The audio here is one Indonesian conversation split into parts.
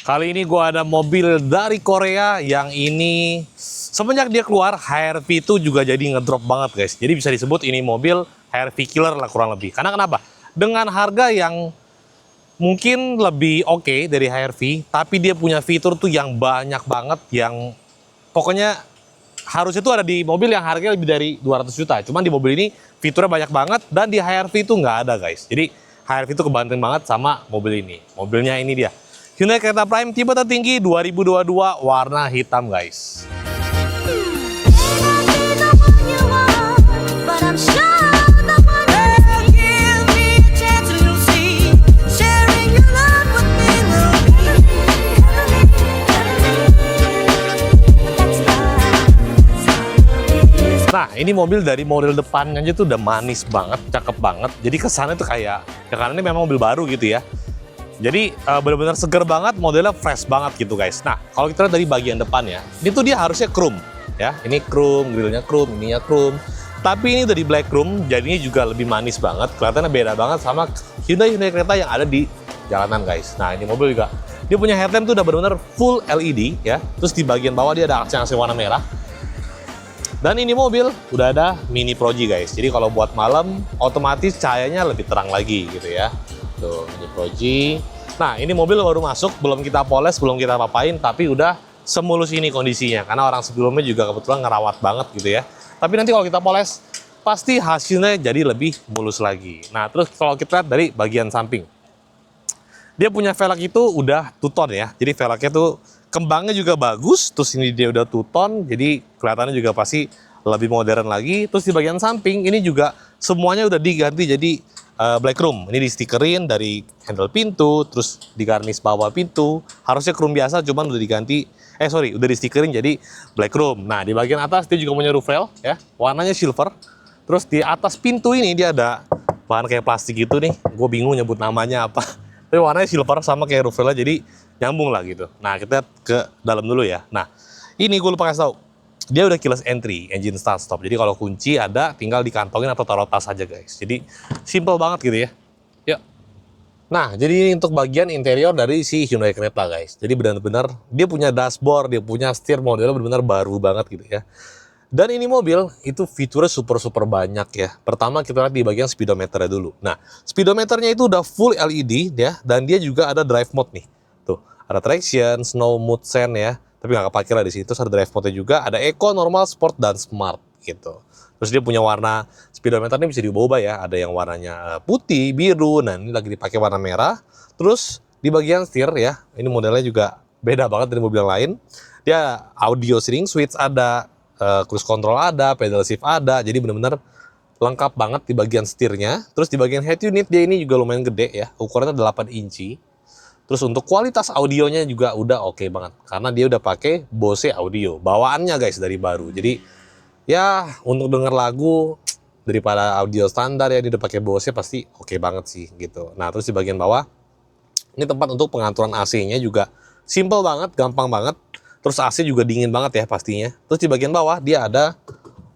Kali ini gua ada mobil dari Korea yang ini semenjak dia keluar HR-V itu juga jadi ngedrop banget guys. Jadi bisa disebut ini mobil HR-V killer lah kurang lebih. Karena kenapa? Dengan harga yang mungkin lebih oke dari HR-V, tapi dia punya fitur tuh yang banyak banget yang pokoknya harusnya tuh ada di mobil yang harganya lebih dari 200 juta. Cuman di mobil ini fiturnya banyak banget dan di HR-V itu nggak ada guys. Jadi HR-V itu kebanting banget sama mobil ini. Mobilnya ini dia. Hyundai Creta Prime tipe tertinggi 2022 warna hitam guys. Nah, ini mobil dari model depannya aja tuh udah manis banget, cakep banget. Jadi kesannya tuh kayak, ya karena ini memang mobil baru gitu ya. Jadi benar-benar seger banget, modelnya fresh banget gitu guys. Nah, kalau kita lihat dari bagian depan ya, ini tuh dia harusnya chrome ya. Ini chrome, grillnya chrome, ininya chrome. Tapi ini udah di black chrome, jadinya juga lebih manis banget. Kelihatannya beda banget sama Hyundai Creta yang ada di jalanan guys. Nah, ini mobil juga, dia punya headlamp tuh udah benar-benar full LED ya. Terus di bagian bawah dia ada aksen-aksen warna merah. Dan ini mobil udah ada mini Pro-G guys. Jadi kalau buat malam, otomatis cahayanya lebih terang lagi gitu ya. Tuh, mini Pro-G. Nah, ini mobil baru masuk, belum kita poles, belum kita apain, tapi udah semulus ini kondisinya. Karena orang sebelumnya juga kebetulan ngerawat banget gitu ya. Tapi nanti kalau kita poles, pasti hasilnya jadi lebih mulus lagi. Nah, terus kalau kita lihat dari bagian samping. Dia punya velg itu udah two-tone ya. Jadi velgnya tuh kembangnya juga bagus, terus ini dia udah two-tone, jadi kelihatannya juga pasti lebih modern lagi. Terus di bagian samping ini juga semuanya udah diganti jadi black chrome. Ini di stikerin dari handle pintu, terus di garnish bawah pintu. Harusnya chrome biasa, cuman udah diganti, udah di stikerin jadi black chrome. Nah, di bagian atas dia juga punya roof rail ya, warnanya silver. Terus di atas pintu ini dia ada bahan kayak plastik gitu nih, gue bingung nyebut namanya apa. Tapi warnanya silver sama kayak roof rail-nya, jadi nyambung lah gitu. Nah, kita ke dalam dulu ya. Nah, ini gue lupa kasih tau. Dia udah keyless entry, engine start stop. Jadi kalau kunci ada, tinggal dikantongin atau taruh tas aja guys. Jadi simple banget gitu ya. Yuk. Nah, jadi ini untuk bagian interior dari si Hyundai Creta guys. Jadi benar-benar dia punya dashboard, dia punya setir, modelnya benar-benar baru banget gitu ya. Dan ini mobil itu fiturnya super banyak ya. Pertama kita lihat di bagian speedometernya dulu. Nah, speedometernya itu udah full LED ya, dan dia juga ada drive mode nih. Tuh, ada traction, snow mode sense ya. Tapi nggak kepake lah di situ. Terus ada drive mode-nya juga, ada eco, normal, sport, dan smart gitu. Terus dia punya warna speedometernya bisa diubah-ubah ya. Ada yang warnanya putih, biru. Nah, ini lagi dipakai warna merah. Terus di bagian setir ya, ini modelnya juga beda banget dari mobil yang lain. Dia audio steering switch ada, cruise control ada, pedal shift ada. Jadi benar-benar lengkap banget di bagian setirnya. Terus di bagian head unit dia ini juga lumayan gede ya. Ukurannya 8 inci. Terus untuk kualitas audionya juga udah oke banget. Karena dia udah pakai Bose audio. Bawaannya guys dari baru. Jadi ya untuk denger lagu daripada audio standar ya dia udah pakai Bose pasti oke banget sih gitu. Nah, terus di bagian bawah ini tempat untuk pengaturan AC-nya juga simple banget, gampang banget. Terus AC juga dingin banget ya pastinya. Terus di bagian bawah dia ada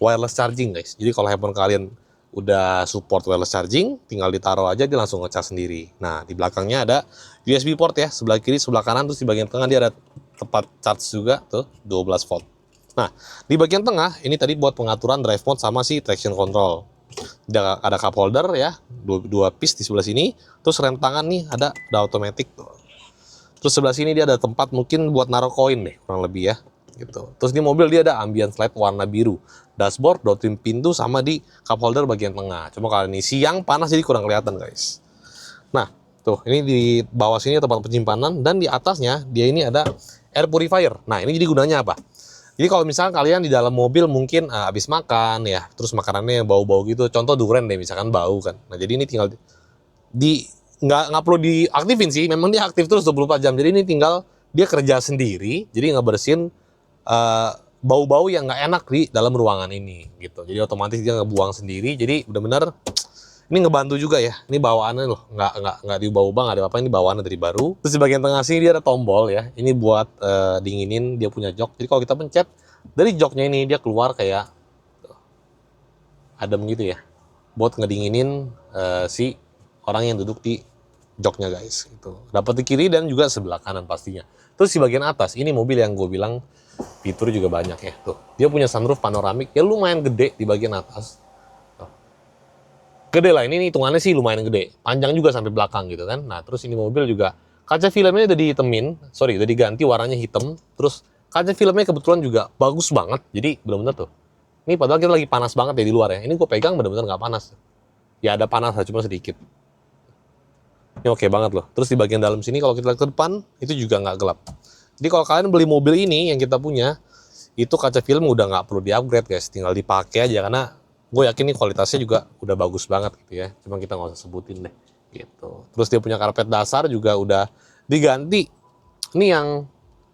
wireless charging guys. Jadi kalau handphone kalian udah support wireless charging, tinggal ditaruh aja dia langsung ngecas sendiri. Nah, di belakangnya ada USB port ya, sebelah kiri, sebelah kanan. Terus di bagian tengah dia ada tempat charge juga tuh 12 volt. Nah, di bagian tengah ini tadi buat pengaturan drive mode sama si traction control. Ada cup holder ya, dua piece di sebelah sini. Terus rem tangan nih ada automatic tuh. Terus sebelah sini dia ada tempat mungkin buat naruh koin deh, kurang lebih ya. Gitu. Terus di mobil dia ada ambient light warna biru, dashboard, door trim pintu, sama di cup holder bagian tengah. Cuma kalau ini siang panas jadi kurang kelihatan guys. Nah, tuh ini di bawah sini tempat penyimpanan dan di atasnya dia ini ada air purifier. Nah, ini jadi gunanya apa? Jadi kalau misalkan kalian di dalam mobil mungkin habis makan ya, terus makanannya bau-bau gitu, contoh durian deh misalkan bau kan. Nah, jadi ini tinggal di nggak perlu diaktifin sih, memang dia aktif terus 24 jam. Jadi ini tinggal dia kerja sendiri, jadi ngebersihin bau-bau yang nggak enak di dalam ruangan ini gitu. Jadi otomatis dia ngebuang sendiri. Jadi benar-benar ini ngebantu juga ya. Ini bawaannya loh, nggak diubah-ubah, nggak ada apa-apa. Ini bawaannya dari baru. Terus di bagian tengah sini dia ada tombol ya. Ini buat dinginin, dia punya jok. Jadi kalau kita pencet dari joknya ini dia keluar kayak adem gitu ya. Buat ngedinginin si orang yang duduk di joknya guys. Itu dapat di kiri dan juga sebelah kanan pastinya. Terus di bagian atas ini mobil yang gue bilang fitur juga banyak ya. Tuh, dia punya sunroof panoramik ya lumayan gede di bagian atas. Tuh. Gede lah, ini hitungannya sih lumayan gede. Panjang juga sampai belakang gitu kan. Nah, terus ini mobil juga kaca filmnya udah udah diganti warnanya hitam. Terus kaca filmnya kebetulan juga bagus banget. Jadi benar-benar tuh. Ini padahal kita lagi panas banget ya di luar ya. Ini gue pegang benar-benar nggak panas. Ya ada panas lah, cuma sedikit. Ini oke banget loh. Terus di bagian dalam sini kalau kita lihat ke depan, itu juga nggak gelap. Jadi kalau kalian beli mobil ini yang kita punya, itu kaca film udah nggak perlu di-upgrade guys. Tinggal dipakai aja karena gue yakin nih kualitasnya juga udah bagus banget gitu ya. Cuma kita nggak usah sebutin deh. Gitu. Terus dia punya karpet dasar juga udah diganti. Ini yang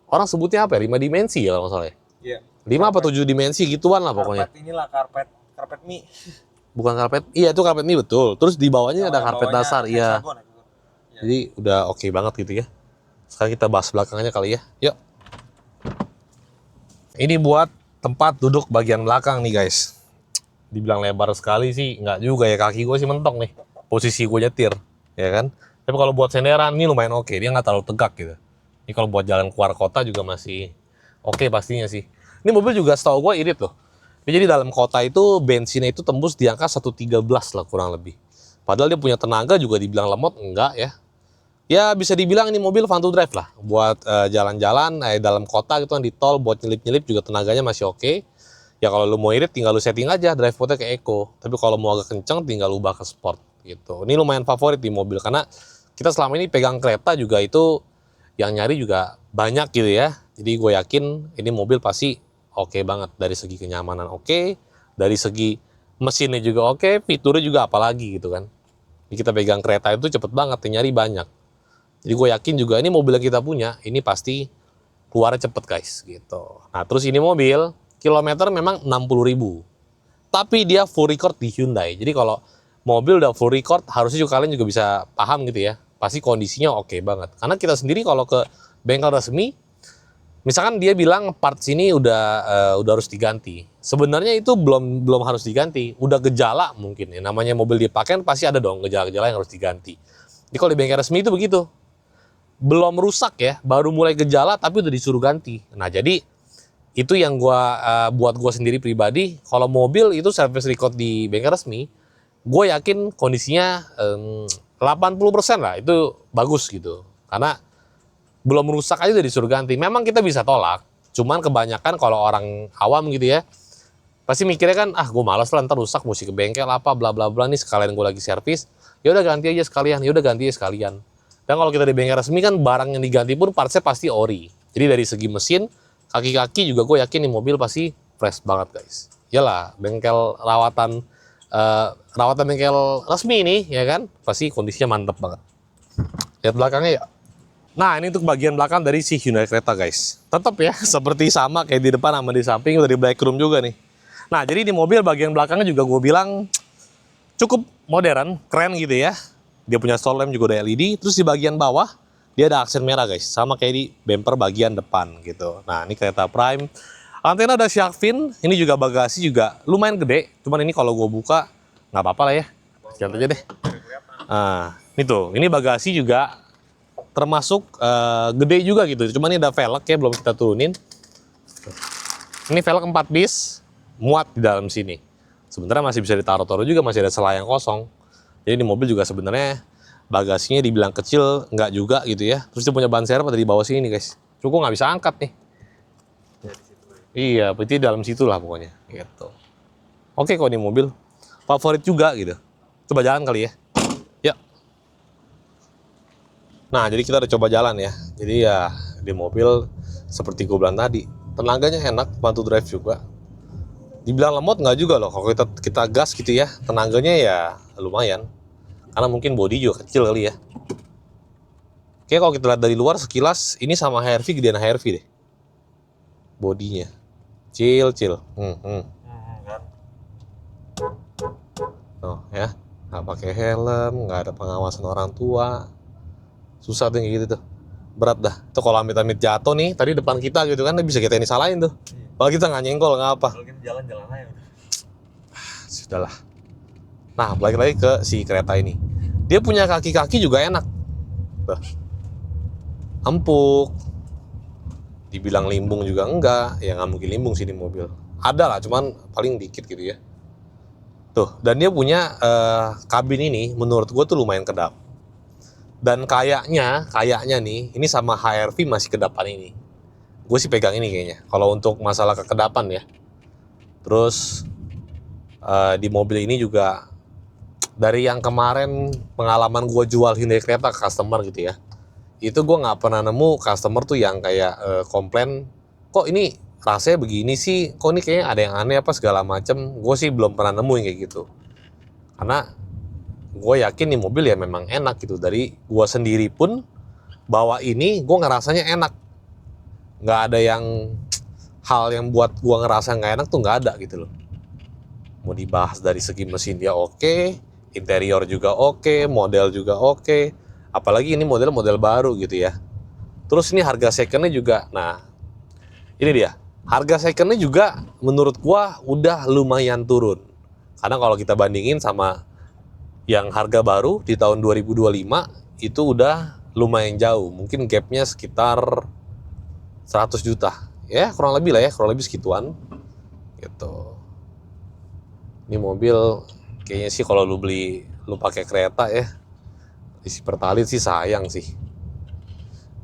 orang sebutnya apa ya? 5 dimensi ya kalau nggak salah ya? Iya. 5 apa 7 dimensi gituan lah pokoknya. Karpet inilah karpet mie. Bukan karpet, iya itu karpet mie betul. Terus di bawahnya ada karpet dasar, iya. Hexagon. Jadi udah oke banget gitu ya. Sekarang kita bahas belakangnya kali ya. Yuk. Ini buat tempat duduk bagian belakang nih guys. Dibilang lebar sekali sih, nggak juga ya, kaki gue sih mentok nih. Posisi gue nyetir, ya kan. Tapi kalau buat senderan ini lumayan oke, dia nggak terlalu tegak gitu. Ini kalau buat jalan keluar kota juga masih oke pastinya sih. Ini mobil juga setahu gue irit loh. Jadi dalam kota itu bensinnya itu tembus di angka 113 lah kurang lebih. Padahal dia punya tenaga juga dibilang lemot, enggak ya. Ya bisa dibilang ini mobil fun to drive lah. Buat jalan-jalan dalam kota gitu kan di tol, buat nyelip-nyelip juga tenaganya masih oke. Ya kalau lu mau irit tinggal lu setting aja drive mode-nya ke eco. Tapi kalau mau agak kenceng tinggal ubah ke sport gitu. Ini lumayan favorit di mobil karena kita selama ini pegang kereta juga itu yang nyari juga banyak gitu ya. Jadi gue yakin ini mobil pasti oke banget dari segi kenyamanan oke, dari segi mesinnya juga oke, fiturnya juga apalagi gitu kan. Jadi kita pegang kereta itu cepet banget, nyari banyak. Jadi gue yakin juga ini mobil yang kita punya, ini pasti keluarnya cepet guys gitu. Nah terus ini mobil, kilometer memang 60.000. Tapi dia full record di Hyundai. Jadi kalau mobil udah full record, harusnya juga kalian juga bisa paham gitu ya. Pasti kondisinya oke banget. Karena kita sendiri kalau ke bengkel resmi, misalkan dia bilang parts ini udah harus diganti. Sebenarnya itu belum harus diganti. Udah gejala mungkin ya. Namanya mobil dipakai pasti ada dong gejala-gejala yang harus diganti. Jadi kalau di bengkel resmi itu begitu. Belum rusak ya, baru mulai gejala tapi udah disuruh ganti. Nah jadi itu yang buat gua sendiri pribadi, kalau mobil itu service record di bengkel resmi, gue yakin kondisinya 80% lah itu bagus gitu. Karena belum rusak aja udah disuruh ganti. Memang kita bisa tolak, cuman kebanyakan kalau orang awam gitu ya, pasti mikirnya kan gue malas lah ntar rusak mesti ke bengkel apa bla bla bla nih sekalian gue lagi servis, ya udah ganti aja sekalian, ya udah ganti aja sekalian. Dan kalau kita di bengkel resmi kan barang yang diganti pun partsnya pasti ori. Jadi dari segi mesin, kaki-kaki juga gue yakin nih mobil pasti fresh banget guys. Yalah, bengkel rawatan bengkel resmi ini ya kan, pasti kondisinya mantep banget. Lihat belakangnya ya. Nah ini untuk bagian belakang dari si Hyundai Creta guys. Tetap ya, seperti sama kayak di depan sama di samping, udah di black room juga nih. Nah jadi di mobil bagian belakangnya juga gue bilang cukup modern, keren gitu ya. Dia punya stall lamp juga udah LED. Terus di bagian bawah dia ada aksen merah guys, sama kayak di bumper bagian depan gitu. Nah ini Creta Prime. Antena ada shark fin. Ini juga bagasi juga lumayan gede. Cuman ini kalau gue buka nggak apa-apa lah ya. Lihat aja deh. Nah ini tuh, ini bagasi juga termasuk gede juga gitu. Cuman ini ada velg ya, belum kita turunin. Ini velg 4 bis muat di dalam sini. Sebenarnya masih bisa ditaruh-taruh juga, masih ada sela yang kosong. Jadi di mobil juga sebenarnya bagasinya dibilang kecil, nggak juga gitu ya. Terus dia punya ban serep ada di bawah sini guys. Cukup nggak bisa angkat nih. Iya, berarti dalam situ lah pokoknya. Gitu. Oke kok ini mobil. Favorit juga gitu. Coba jalan kali ya. Yuk. Nah jadi kita udah coba jalan ya. Jadi ya di mobil seperti gue bilang tadi. Tenaganya enak, bantu drive juga. Dibilang lemot nggak juga loh. Kalau kita gas gitu ya, tenaganya ya lumayan. Karena mungkin bodi juga kecil kali ya. Oke kalau kita lihat dari luar sekilas, ini sama HR-V gedean HR-V deh. Bodinya. Chill. Oh ya, nggak pakai helm, nggak ada pengawasan orang tua. Susah tuh kayak gitu tuh. Berat dah. Tuh kalau amit-amit jatuh nih, tadi depan kita gitu kan, bisa kita ini salahin tuh. Kalau kita nggak nyenggol, nggak apa. Kalau kita jalan-jalan aja. Sudahlah. Nah, balik lagi ke si kereta ini. Dia punya kaki-kaki juga enak. Tuh. Empuk. Dibilang limbung juga enggak, ya nggak mungkin limbung sih di mobil. Ada lah, cuman paling dikit gitu ya. Tuh, dan dia punya kabin ini menurut gue tuh lumayan kedap. Dan kayaknya nih, ini sama HR-V masih kedapan ini. Gue sih pegang ini kayaknya, kalau untuk masalah kekedapan ya. Terus di mobil ini juga, dari yang kemarin pengalaman gue jual Hyundai Creta ke customer gitu ya, itu gue nggak pernah nemu customer tuh yang kayak komplain, kok ini rasanya begini sih, kok ini kayaknya ada yang aneh apa segala macem. Gue sih belum pernah nemuin kayak gitu, karena gue yakin nih mobil ya memang enak gitu. Dari gue sendiri pun bawa ini gue ngerasanya enak, nggak ada yang hal yang buat gue ngerasa nggak enak tuh nggak ada gitu loh. Mau dibahas dari segi mesin dia oke, interior juga oke, model juga oke. Apalagi ini model baru gitu ya. Terus ini harga secondnya juga. Nah, ini dia. Harga secondnya juga menurut gua udah lumayan turun. Karena kalau kita bandingin sama yang harga baru di tahun 2025 itu udah lumayan jauh. Mungkin gapnya sekitar 100 juta. Ya kurang lebih lah ya, kurang lebih segituan. Gitu. Ini mobil kayaknya sih kalau lu pakai kereta ya, isi pertalit sih sayang sih.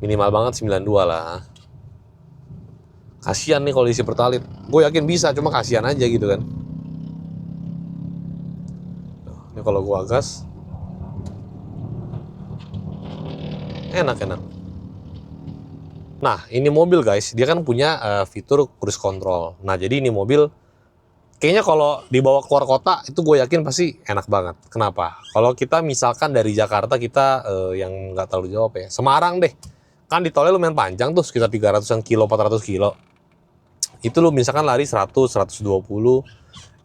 Minimal banget 92 lah. Kasian nih kalau isi pertalit. Gue yakin bisa, cuma kasihan aja gitu kan. Ini kalau gue gas, enak. Nah, ini mobil guys, dia kan punya fitur cruise control. Nah, jadi ini mobil kayaknya kalau dibawa keluar kota itu gue yakin pasti enak banget. Kenapa? Kalau kita misalkan dari Jakarta kita yang nggak terlalu jauh ya, Semarang deh. Kan di tolnya lumayan panjang tuh, sekitar 300-an kilo, 400 kilo. Itu lu misalkan lari 100, 120,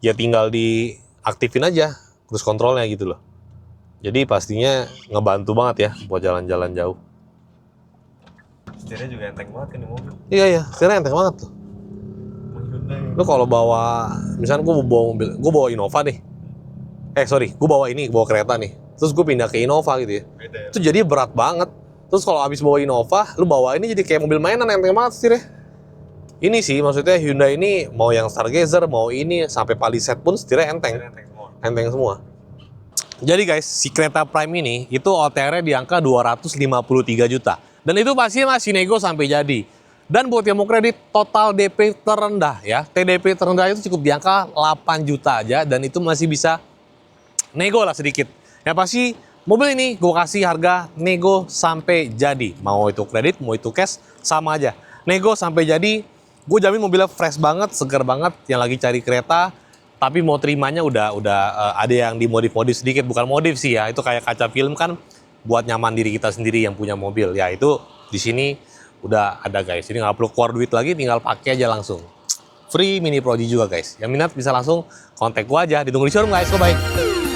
ya tinggal diaktifin aja cruise controlnya gitu loh. Jadi pastinya ngebantu banget ya buat jalan-jalan jauh. Setirnya juga enteng banget kan di mobil. Iya, setirnya enteng banget tuh. Lu kalau bawa, misalnya gue bawa mobil, gue bawa Innova nih. Gue bawa kereta nih. Terus gue pindah ke Innova gitu ya. Beda ya. Itu jadi berat banget. Terus kalau abis bawa Innova, lu bawa ini jadi kayak mobil mainan, enteng banget setirnya. Ini sih maksudnya Hyundai ini mau yang Stargazer, mau ini sampai Palisade pun setirnya enteng. Enteng semua. Jadi guys, si kereta Prime ini itu OTR-nya di angka 253 juta. Dan itu pasti masih nego sampai jadi. Dan buat yang mau kredit, total DP terendah ya. TDP terendah itu cukup di angka 8 juta aja. Dan itu masih bisa nego lah sedikit. Yang pasti mobil ini gue kasih harga nego sampai jadi. Mau itu kredit, mau itu cash, sama aja. Nego sampai jadi, gue jamin mobilnya fresh banget, segar banget. Yang lagi cari kereta, tapi mau terimanya udah ada yang dimodif-modif sedikit. Bukan modif sih ya, itu kayak kaca film kan buat nyaman diri kita sendiri yang punya mobil. Ya itu di sini udah ada guys. Jadi nggak perlu keluar duit lagi, tinggal pakai aja langsung. Free Mini Pro G juga guys. Yang minat bisa langsung kontak gue aja. Ditunggu di showroom guys. Bye-bye.